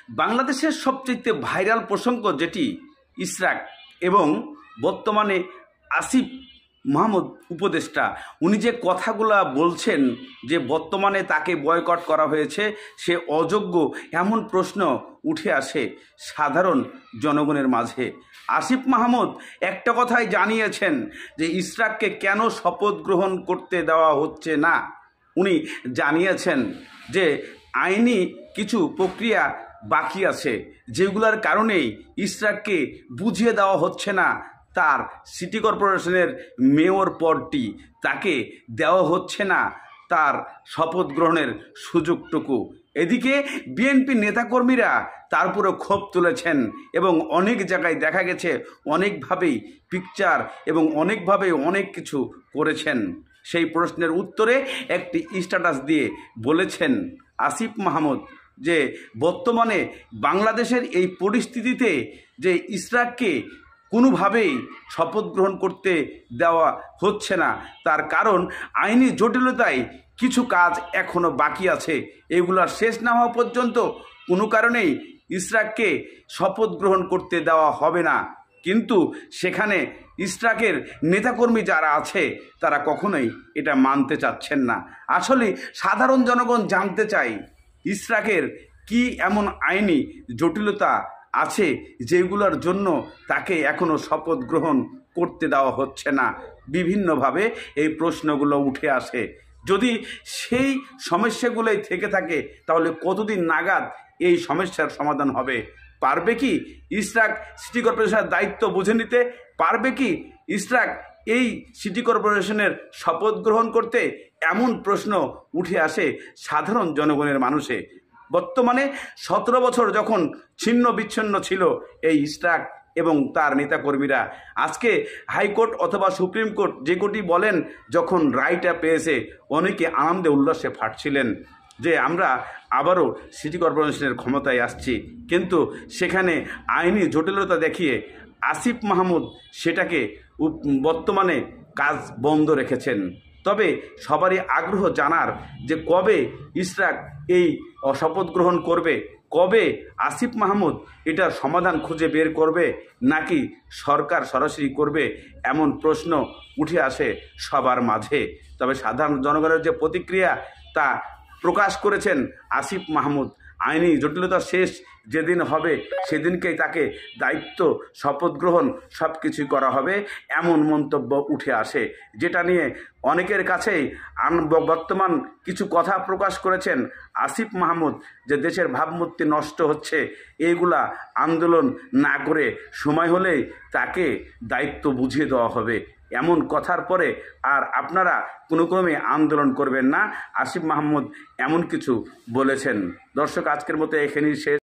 বাংলাদেশের সবচেয়ে ভাইরাল প্রসঙ্গ যেটি ইশরাক এবং বর্তমানে আসিফ মাহমুদ উপদেষ্টা, উনি যে কথাগুলা বলছেন যে বর্তমানে তাকে বয়কট করা হয়েছে, সে অযোগ্য, এমন প্রশ্ন উঠে আসে সাধারণ জনগণের মাঝে। আসিফ মাহমুদ একটা কথাই জানিয়েছেন যে ইশরাককে কেন শপথ গ্রহণ করতে দেওয়া হচ্ছে না। উনি জানিয়েছেন যে আইনি কিছু প্রক্রিয়া বাকি আছে, যেগুলোর কারণেই ইশরাককে বুঝিয়ে দেওয়া হচ্ছে না তার সিটি কর্পোরেশনের মেয়র পদটি, তাকে দেওয়া হচ্ছে না তার শপথ গ্রহণের সুযোগটুকু। এদিকে বিএনপি নেতাকর্মীরা তারপরে ক্ষোভ তুলেছেন এবং অনেক জায়গায় দেখা গেছে অনেকভাবেই পিকচার এবং অনেকভাবে অনেক কিছু করেছেন। সেই প্রশ্নের উত্তরে একটি স্ট্যাটাস দিয়ে বলেছেন আসিফ মাহমুদ যে বর্তমানে বাংলাদেশের এই পরিস্থিতিতে যে ইশরাককে কোনোভাবেই শপথ গ্রহণ করতে দেওয়া হচ্ছে না, তার কারণ আইনি জটিলতায় কিছু কাজ এখনও বাকি আছে। এগুলা শেষ না হওয়া পর্যন্ত কোনো কারণেই ইশরাককে শপথ গ্রহণ করতে দেওয়া হবে না। কিন্তু সেখানে ইশরাকের নেতাকর্মী যারা আছে তারা কখনোই এটা মানতে চাচ্ছেন না। আসলে সাধারণ জনগণ জানতে চায় ইশরাকের কি এমন আইনি জটিলতা আছে যেগুলোর জন্য তাকে এখনও শপথ গ্রহণ করতে দেওয়া হচ্ছে না। বিভিন্নভাবে এই প্রশ্নগুলো উঠে আসে। যদি সেই সমস্যাগুলোই থেকে থাকে তাহলে কতদিন নাগাদ এই সমস্যার সমাধান হবে? পারবে কি ইশরাক সিটি কর্পোরেশনের দায়িত্ব বুঝে নিতে? পারবে কি ইশরাক এই সিটি কর্পোরেশনের শপথ গ্রহণ করতে? এমন প্রশ্ন উঠে আসে সাধারণ জনগণের মানুষে। বর্তমানে 17 বছর যখন ছিন্ন বিচ্ছিন্ন ছিল এই ইশরাক এবং তার নেতাকর্মীরা, আজকে হাইকোর্ট অথবা সুপ্রিম কোর্ট যে কোর্টই বলেন, যখন রায়টা পেয়েছে অনেকে আনন্দে উল্লাসে ফাটছিলেন যে আমরা আবারও সিটি কর্পোরেশনের ক্ষমতায় আসছি। কিন্তু সেখানে আইনি জটিলতা দেখিয়ে আসিফ মাহমুদ সেটাকে বর্তমানে কাজ বন্ধ রেখেছেন। তবে সবারই আগ্রহ জানার যে কবে ইশরাক এই শপথ গ্রহণ করবে, কবে আসিফ মাহমুদ এটার সমাধান খুঁজে বের করবে, নাকি সরকার সরাসরি করবে, এমন প্রশ্ন উঠে আসে সবার মাঝে। তবে সাধারণ জনগণের যে প্রতিক্রিয়া তা প্রকাশ করেছেন আসিফ মাহমুদ। আইনি জটিলতা শেষ যেদিন হবে সেদিনকেই তাকে দায়িত্ব, শপথ গ্রহণ সব কিছুই করা হবে, এমন মন্তব্য উঠে আসে, যেটা নিয়ে অনেকের কাছেই বর্তমান কিছু কথা প্রকাশ করেছেন আসিফ মাহমুদ যে দেশের ভাবমূর্তি নষ্ট হচ্ছে, এইগুলা আন্দোলন না করে সময় হলেই তাকে দায়িত্ব বুঝিয়ে দেওয়া হবে। এমন কথার পরে আর আপনারা কোনো ক্রমে আন্দোলন করবেন না, আসিফ মাহমুদ এমন কিছু বলেছেন। দর্শক, আজকের মতো এখানেই শেষ।